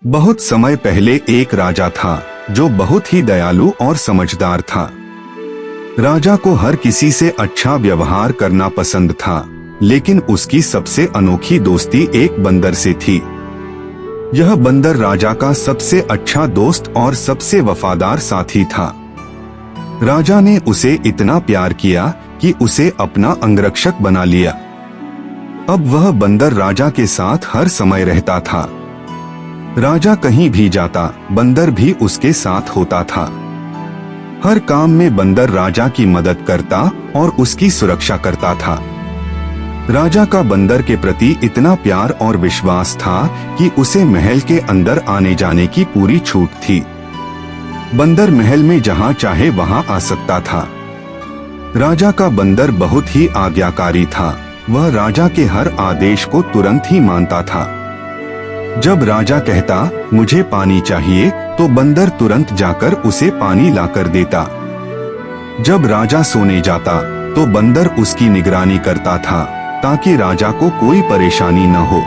बहुत समय पहले एक राजा था जो बहुत ही दयालु और समझदार था। राजा को हर किसी से अच्छा व्यवहार करना पसंद था, लेकिन उसकी सबसे अनोखी दोस्ती एक बंदर से थी। यह बंदर राजा का सबसे अच्छा दोस्त और सबसे वफादार साथी था। राजा ने उसे इतना प्यार किया कि उसे अपना अंगरक्षक बना लिया। अब वह बंदर राजा के साथ हर समय रहता था। राजा कहीं भी जाता, बंदर भी उसके साथ होता था। हर काम में बंदर राजा की मदद करता और उसकी सुरक्षा करता था। राजा का बंदर के प्रति इतना प्यार और विश्वास था कि उसे महल के अंदर आने जाने की पूरी छूट थी। बंदर महल में जहां चाहे वहां आ सकता था। राजा का बंदर बहुत ही आज्ञाकारी था। वह राजा के हर आदेश को तुरंत ही मानता था। जब राजा कहता मुझे पानी चाहिए, तो बंदर तुरंत जाकर उसे पानी लाकर देता। जब राजा सोने जाता तो बंदर उसकी निगरानी करता था ताकि राजा को कोई परेशानी न हो।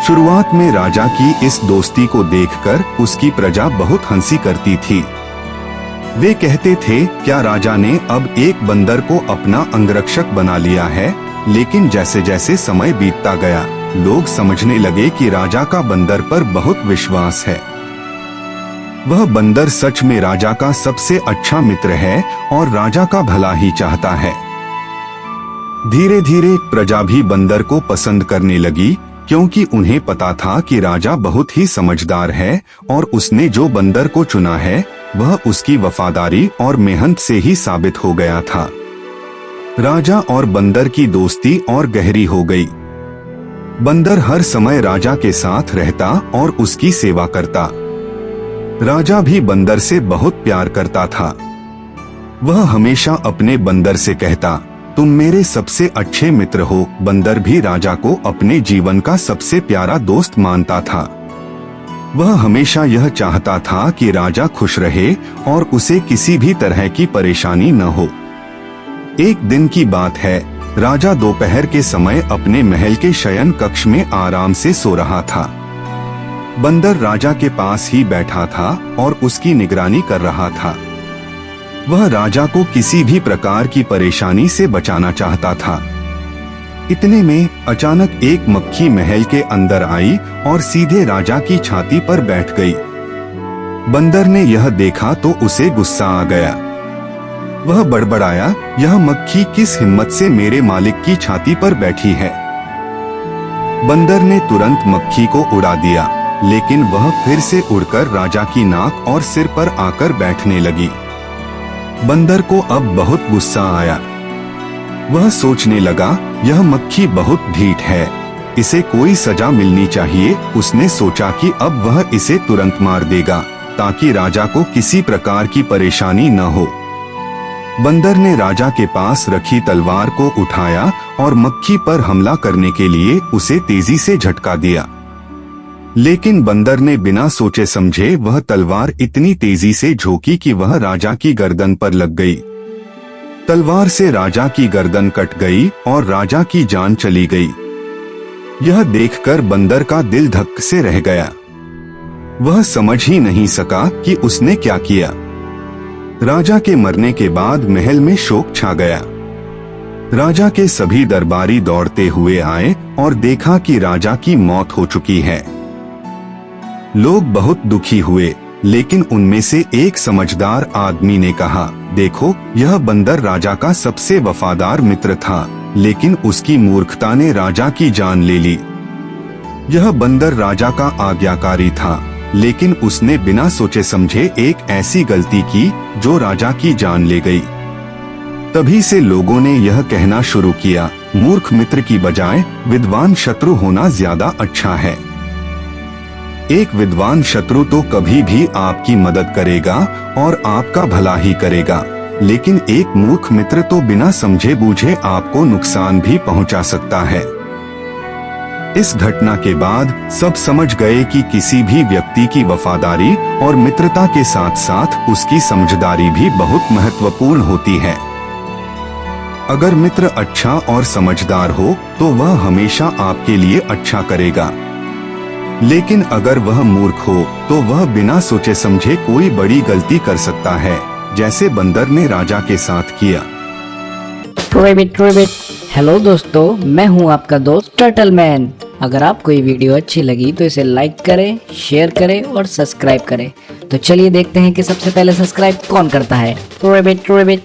शुरुआत में राजा की इस दोस्ती को देखकर उसकी प्रजा बहुत हंसी करती थी। वे कहते थे, क्या राजा ने अब एक बंदर को अपना अंगरक्षक बना लिया है? लेकिन जैसे जैसे समय बीतता गया, लोग समझने लगे कि राजा का बंदर पर बहुत विश्वास है। वह बंदर सच में राजा का सबसे अच्छा मित्र है और राजा का भला ही चाहता है। धीरे धीरे प्रजा भी बंदर को पसंद करने लगी, क्योंकि उन्हें पता था कि राजा बहुत ही समझदार है और उसने जो बंदर को चुना है वह उसकी वफादारी और मेहनत से ही साबित हो गया था। राजा और बंदर की दोस्ती और गहरी हो गई। बंदर हर समय राजा के साथ रहता और उसकी सेवा करता। राजा भी बंदर से बहुत प्यार करता था। वह हमेशा अपने बंदर से कहता, तुम मेरे सबसे अच्छे मित्र हो। बंदर भी राजा को अपने जीवन का सबसे प्यारा दोस्त मानता था। वह हमेशा यह चाहता था कि राजा खुश रहे और उसे किसी भी तरह की परेशानी न हो। एक दिन की बात है, राजा दोपहर के समय अपने महल के शयन कक्ष में आराम से सो रहा था। बंदर राजा के पास ही बैठा था और उसकी निगरानी कर रहा था। वह राजा को किसी भी प्रकार की परेशानी से बचाना चाहता था। इतने में अचानक एक मक्खी महल के अंदर आई और सीधे राजा की छाती पर बैठ गई। बंदर ने यह देखा तो उसे गुस्सा आ गया। वह बड़बड़ाया, यह मक्खी किस हिम्मत से मेरे मालिक की छाती पर बैठी है? बंदर ने तुरंत मक्खी को उड़ा दिया, लेकिन वह फिर से उड़कर राजा की नाक और सिर पर आकर बैठने लगी। बंदर को अब बहुत गुस्सा आया। वह सोचने लगा, यह मक्खी बहुत ढीठ है, इसे कोई सजा मिलनी चाहिए। उसने सोचा कि अब वह इसे तुरंत मार देगा ताकि राजा को किसी प्रकार की परेशानी न हो। बंदर ने राजा के पास रखी तलवार को उठाया और मक्खी पर हमला करने के लिए उसे तेजी से झटका दिया। लेकिन बंदर ने बिना सोचे समझे वह तलवार इतनी तेजी से झोंकी कि वह राजा की गर्दन पर लग गई। तलवार से राजा की गर्दन कट गई और राजा की जान चली गई। यह देखकर बंदर का दिल धक से रह गया। वह समझ ही नहीं सका कि उसने क्या किया। राजा के मरने के बाद महल में शोक छा गया। राजा के सभी दरबारी दौड़ते हुए आए और देखा कि राजा की मौत हो चुकी है। लोग बहुत दुखी हुए, लेकिन उनमें से एक समझदार आदमी ने कहा, देखो, यह बंदर राजा का सबसे वफादार मित्र था, लेकिन उसकी मूर्खता ने राजा की जान ले ली। यह बंदर राजा का आज्ञाकारी था, लेकिन उसने बिना सोचे समझे एक ऐसी गलती की जो राजा की जान ले गई। तभी से लोगों ने यह कहना शुरू किया, मूर्ख मित्र की बजाय विद्वान शत्रु होना ज्यादा अच्छा है। एक विद्वान शत्रु तो कभी भी आपकी मदद करेगा और आपका भला ही करेगा, लेकिन एक मूर्ख मित्र तो बिना समझे बूझे आपको नुकसान भी पहुंचा सकता है। इस घटना के बाद सब समझ गए कि किसी भी व्यक्ति की वफादारी और मित्रता के साथ साथ उसकी समझदारी भी बहुत महत्वपूर्ण होती है। अगर मित्र अच्छा और समझदार हो तो वह हमेशा आपके लिए अच्छा करेगा। लेकिन अगर वह मूर्ख हो तो वह बिना सोचे समझे कोई बड़ी गलती कर सकता है, जैसे बंदर ने राजा के साथ किया। रिबिट। हेलो दोस्तों, मैं हूं आपका दोस्त टर्टल मैन। अगर आपको ये वीडियो अच्छी लगी तो इसे लाइक करें, शेयर करें और सब्सक्राइब करें। तो चलिए देखते हैं कि सबसे पहले सब्सक्राइब कौन करता है। रिबिट।